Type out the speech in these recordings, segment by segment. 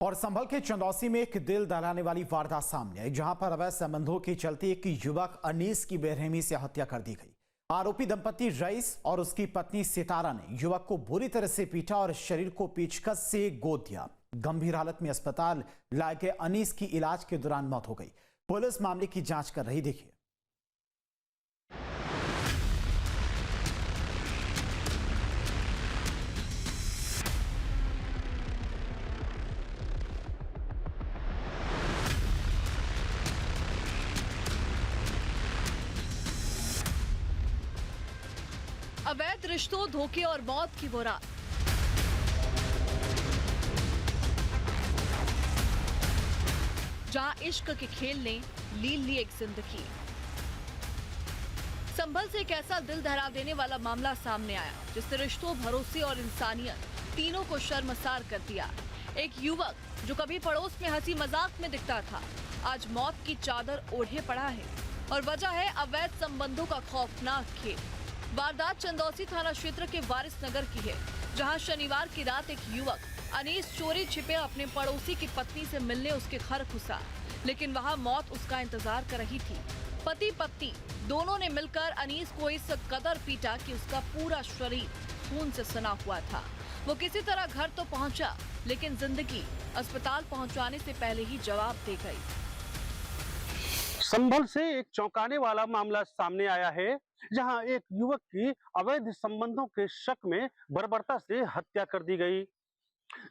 और संभल के चंदौसी में एक दिल दहलाने वाली वारदात सामने आई, जहां पर अवैध संबंधों के चलते एक युवक अनीस की बेरहमी से हत्या कर दी गई। आरोपी दंपति रईस और उसकी पत्नी सितारा ने युवक को बुरी तरह से पीटा और शरीर को पेचकस से गोद दिया। गंभीर हालत में अस्पताल लाए गए अनीस की इलाज के दौरान मौत हो गई। पुलिस मामले की जांच कर रही। देखिए। अवैध रिश्तों, धोखे और मौत की वो रात। जहां इश्क के खेल ने लील ली एक जिंदगी। संभल से एक ऐसा दिल दहला देने वाला मामला सामने आया जिससे रिश्तों, भरोसे और इंसानियत तीनों को शर्मसार कर दिया। एक युवक जो कभी पड़ोस में हंसी मजाक में दिखता था, आज मौत की चादर ओढ़े पड़ा है और वजह है अवैध संबंधों का खौफनाक खेल। वारदात चंदौसी थाना क्षेत्र के वारिस नगर की है, जहां शनिवार की रात एक युवक अनीस चोरी छिपे अपने पड़ोसी की पत्नी से मिलने उसके घर घुसा, लेकिन वहां मौत उसका इंतजार कर रही थी। पति पत्नी दोनों ने मिलकर अनीस को इस कदर पीटा कि उसका पूरा शरीर खून से सना हुआ था। वो किसी तरह घर तो पहुंचा, लेकिन जिंदगी अस्पताल पहुंचाने से पहले ही जवाब दे गई। संभल से एक चौंकाने वाला मामला सामने आया है, जहां एक युवक की अवैध संबंधों के शक में बर्बरता से हत्या कर दी गई।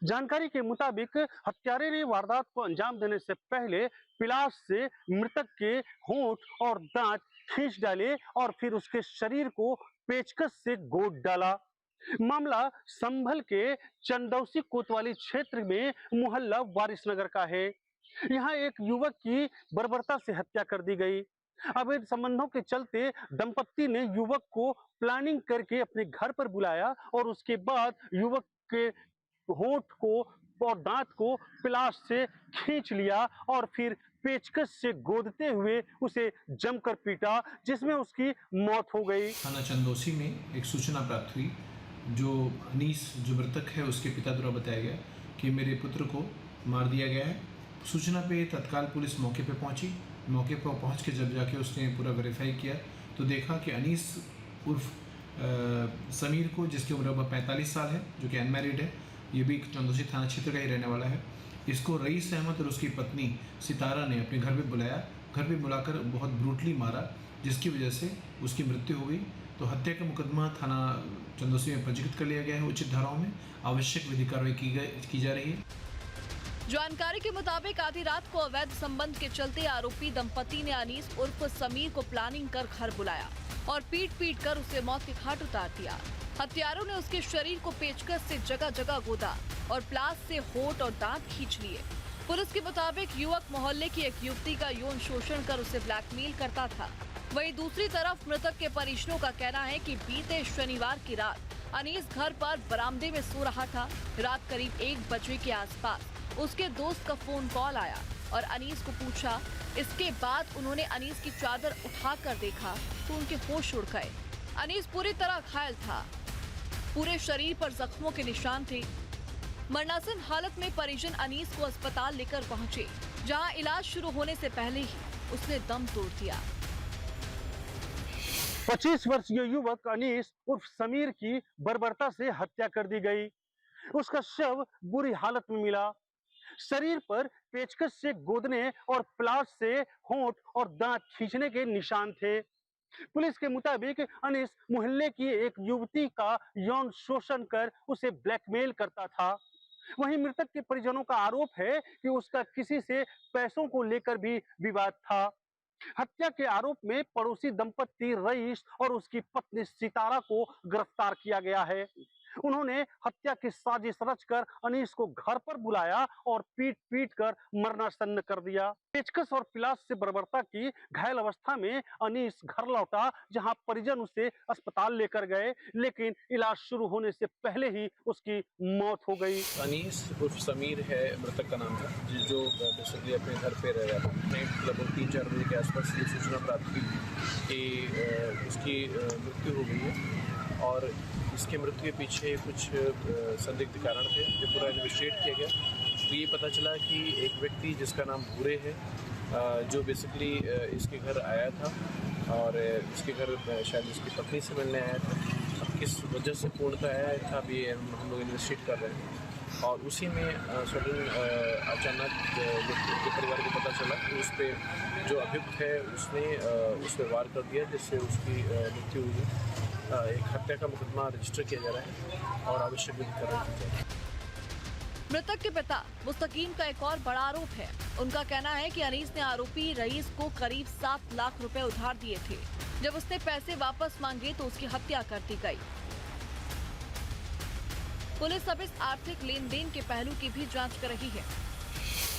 जानकारी के मुताबिक हत्यारे ने वारदात को अंजाम देने से पहले पिलास से मृतक के होंठ और दांत खींच डाले और फिर उसके शरीर को पेचकस से गोद डाला। मामला संभल के चंदौसी कोतवाली क्षेत्र में मोहल्ला वारिस नगर का है। यहाँ एक युवक की बर्बरता से हत्या कर दी गई। अवैध संबंधों के चलते दंपत्ति ने युवक को प्लानिंग करके अपने घर पर बुलाया और उसके बाद युवक के होंठ को और दांत को पिलास से खींच लिया और फिर पेचकस से गोदते हुए उसे जमकर पीटा, जिसमें उसकी मौत हो गई। थाना चंदौसी में एक सूचना प्राप्त हुई, जो अनीस जो मृतक है उसके पिता द्वारा बताया गया कि मेरे पुत्र को मार दिया गया है। सूचना पे तत्काल पुलिस मौके पे पहुंची। मौके पर पहुंच के जब जाके उसने पूरा वेरीफाई किया तो देखा कि अनीस उर्फ समीर को, जिसकी उम्र अब 45 साल है, जो कि अनमैरिड है, ये भी चंदौसी थाना क्षेत्र का ही रहने वाला है, इसको रईस अहमद और उसकी पत्नी सितारा ने अपने घर पे बुलाया। घर पे बुलाकर बहुत ब्रूटली मारा, जिसकी वजह से उसकी मृत्यु हो गई। तो हत्या का मुकदमा थाना चंदौसी में पंजीकृत कर लिया गया है। उचित धाराओं में आवश्यक विधि कार्रवाई की जा रही है। जानकारी के मुताबिक आधी रात को अवैध संबंध के चलते आरोपी दंपति ने अनीस उर्फ समीर को प्लानिंग कर घर बुलाया और पीट कर उसे मौत के घाट उतार दिया। हत्यारों ने उसके शरीर को पेचकस से जगह जगह गोदा और प्लास से होंठ और दांत खींच लिए। पुलिस के मुताबिक युवक मोहल्ले की एक युवती का यौन शोषण कर उसे ब्लैकमेल करता था। वहीं दूसरी तरफ मृतक के परिजनों का कहना है कि बीते शनिवार की रात अनीस घर पर बरामदे में सो रहा था। रात करीब 1 बजे के आसपास उसके दोस्त का फोन कॉल आया और अनीस को पूछा। इसके बाद उन्होंने अनीस की चादर उठाकर देखा तो उनके होश उड़ गए। अनीस पूरी तरह घायल था, पूरे शरीर पर जख्मों के निशान थे। मरणासन हालत में परिजन अनीस को अस्पताल लेकर पहुंचे, जहां इलाज शुरू होने से पहले ही उसने दम तोड़ दिया। 25 वर्षीय युवक अनीस उर्फ समीर की बर्बरता से हत्या कर दी गई। उसका शव बुरी हालत में मिला। शरीर पर पेचकस से गोदने और प्लास से होंठ और दांत खींचने के निशान थे। पुलिस के मुताबिक अनीस मोहल्ले की एक युवती का यौन शोषण कर उसे ब्लैकमेल करता था। वहीं मृतक के परिजनों का आरोप है कि उसका किसी से पैसों को लेकर भी विवाद था। हत्या के आरोप में पड़ोसी दंपत्ति रईस और उसकी पत्नी सितारा को गिरफ्तार किया गया है। उन्होंने हत्या की साजिश रचकर अनीस को घर पर बुलाया और पीट कर मरणासन्न कर दिया। पेचकस और पिलास से बर्बरता की घायल अवस्था में अनीस घर लौटा, जहां परिजन उसे अस्पताल लेकर गए, लेकिन इलाज शुरू होने से पहले ही उसकी मौत हो गई। अनीस उर्फ समीर है मृतक का नाम था, जो बेसिकली अपने घर पे रह रहा था। लगभग 3-4 बजे के आसपास ये सूचना प्राप्त हुई कि उसकी मृत्यु हो गई है और इसके मृत्यु के पीछे कुछ संदिग्ध कारण थे, जो पूरा इन्वेस्टिगेट किया गया तो ये पता चला कि एक व्यक्ति जिसका नाम भूरे है, जो बेसिकली इसके घर आया था और इसके घर शायद इसकी पत्नी से मिलने आया था। अब किस वजह से पूर्णतः आया था अभी हम लोग इन्वेस्टिगेट कर रहे हैं। और उसी में सडन अचानक के परिवार को पता चला कि उस पर जो अभियुक्त है उसने उस पर वार कर दिया, जिससे उसकी मृत्यु हुई है। एक हत्या का मुकदमा रजिस्टर किया जा रहा है और आवश्यक विधि कार्रवाई की जा रही है। मृतक के पिता मुस्तकीम का एक और बड़ा आरोप है। उनका कहना है कि अनीस ने आरोपी रईस को करीब 7 लाख रुपए उधार दिए थे। जब उसने पैसे वापस मांगे तो उसकी हत्या कर दी गई। पुलिस अब इस आर्थिक लेन देन के पहलू की भी जांच कर रही है।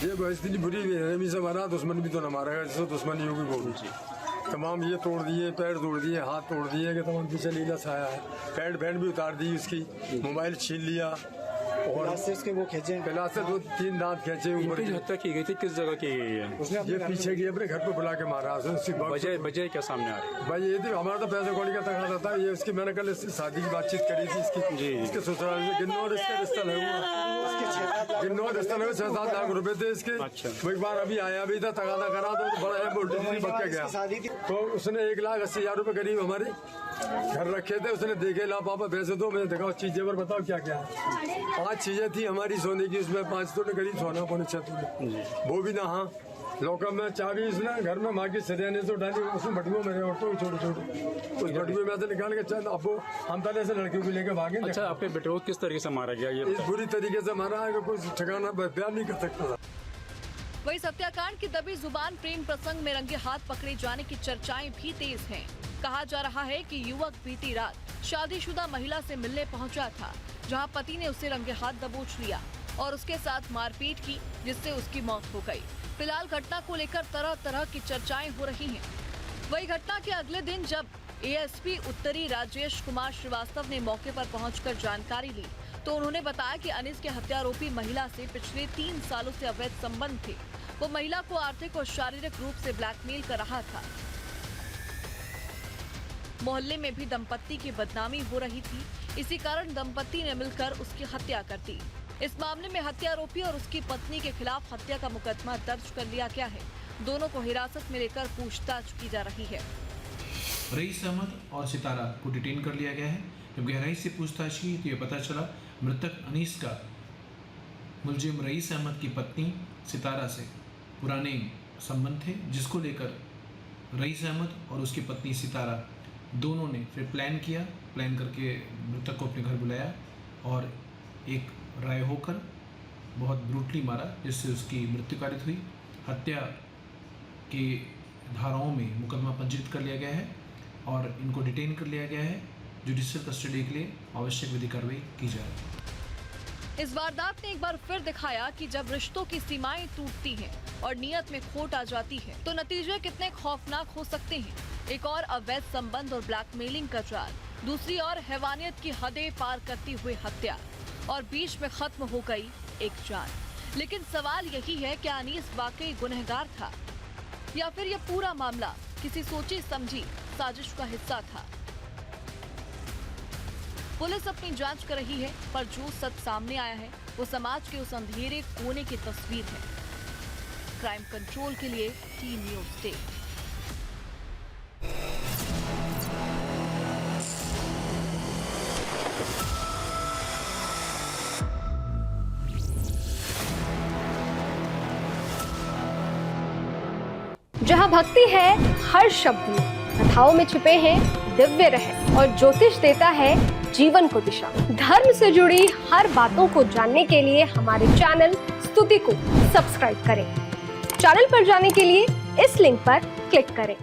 ये बस इतनी बुरी है, से हमारा दुश्मन भी तो न मारेगा, जिससे दुश्मनी होगी वो भी। तमाम ये तोड़ दिए, पैर तोड़ दिए, हाथ तोड़ दिए कि तमाम पीछे लीला छाया है। पैंट भी उतार दी उसकी, मोबाइल छीन लिया और उसके वो खींचे, पहला से 2-3 दांत खींचे। ऊपर जो हत्या की गई थी किस जगह की गई है? ये पीछे की अपने घर पे बुला के मारा। वजह क्या सामने आ रही है? भाई ये थी हमारा तो पैसे कौड़ी का तकाजा था। ये उसकी मैंने कल इसकी शादी की बातचीत करी थी इसकी, इसके ससुराल में गिन्नौर इसका रिश्ता लगा हुआ। गिन्नौर रिश्ता लगा 6-7 लाख रुपए थे इसके। वो एक बार अभी आया भी था, तकाजा करा तो बड़ा है बोल्टी बच के गया। तो उसने 1,80,000 रुपए करीब हमारे घर रखे थे। उसने देखे ला पापा पैसे दो, मैंने देखा चीजें पर बताओ क्या क्या है। 5 चीजें थी हमारी सोने की, उसमें 5 तोले करीब सोना, 6 तोले वो भी ना। हाँ लॉकअप में चाबी उसने घर में माँ की सरियाने से डाली, उसमें बटुओं में छोटे छोटे उस बटुए में से निकाल के चल अब हम ताले से लड़कियों को लेकर भागे। अच्छा, आपके बेटे को किस तरीके से मारा गया? ये इस बुरी तरीके से मारा है कि कोई ठिकाना बयान नहीं कर सकता था। वही हत्याकांड की दबी जुबान प्रेम प्रसंग में रंगे हाथ पकड़े जाने की चर्चाएं भी तेज हैं। कहा जा रहा है कि युवक बीती रात शादीशुदा महिला से मिलने पहुंचा था, जहां पति ने उसे रंगे हाथ दबोच लिया और उसके साथ मारपीट की, जिससे उसकी मौत हो गई। फिलहाल घटना को लेकर तरह तरह की चर्चाएं हो रही हैं। वही घटना के अगले दिन जब एएसपी उत्तरी राजेश कुमार श्रीवास्तव ने मौके पर पहुंचकर जानकारी ली, तो उन्होंने बताया कि अनीस के हत्यारोपी महिला से पिछले 3 सालों से अवैध संबंध थे। वो महिला को आर्थिक और शारीरिक रूप से ब्लैकमेल कर रहा था। मोहल्ले में भी दंपत्ति की बदनामी हो रही थी। इसी कारण दंपत्ति ने मिलकर उसकी हत्या कर दी। इस मामले में हत्यारोपी और उसकी पत्नी के खिलाफ हत्या का मुकदमा दर्ज कर लिया गया है। दोनों को हिरासत में लेकर पूछताछ की जा रही है। रईस अहमद और सितारा को डिटेन कर लिया गया है। जब गहराई से पूछताछ की तो ये पता चला मृतक अनीस का मुलजिम रईस अहमद की पत्नी सितारा से पुराने संबंध थे, जिसको लेकर रईस अहमद और उसकी पत्नी सितारा दोनों ने फिर प्लान करके मृतक को अपने घर बुलाया और एक राय होकर बहुत ब्रूटली मारा, जिससे उसकी मृत्यु कारित हुई। हत्या के धाराओं में मुकदमा पंजीकृत कर लिया गया है और इनको डिटेन कर लिया गया है। जुडिशियल कस्टडी के लिए आवश्यक विधि कार्रवाई की जा रही है। इस वारदात ने एक बार फिर दिखाया कि जब रिश्तों की सीमाएं टूटती हैं और नियत में खोट आ जाती है तो नतीजे कितने खौफनाक हो सकते हैं। एक और अवैध संबंध और ब्लैकमेलिंग का जाल, दूसरी ओर हैवानियत की हदें पार करती हुई हत्या और बीच में खत्म हो गई एक जान। लेकिन सवाल यही है, क्या अनीस वाकई गुनहगार था या फिर यह पूरा मामला किसी सोची समझी साजिश का हिस्सा था? पुलिस अपनी जांच कर रही है, पर जो सच सामने आया है वो समाज के उस अंधेरे कोने की तस्वीर है। क्राइम कंट्रोल के लिए टी न्यूज़ डे। जहाँ भक्ति है हर शब्द में, कथाओं में छिपे हैं दिव्य रहस्य और ज्योतिष देता है जीवन को दिशा। धर्म से जुड़ी हर बातों को जानने के लिए हमारे चैनल स्तुति को सब्सक्राइब करें। चैनल पर जाने के लिए इस लिंक पर क्लिक करें।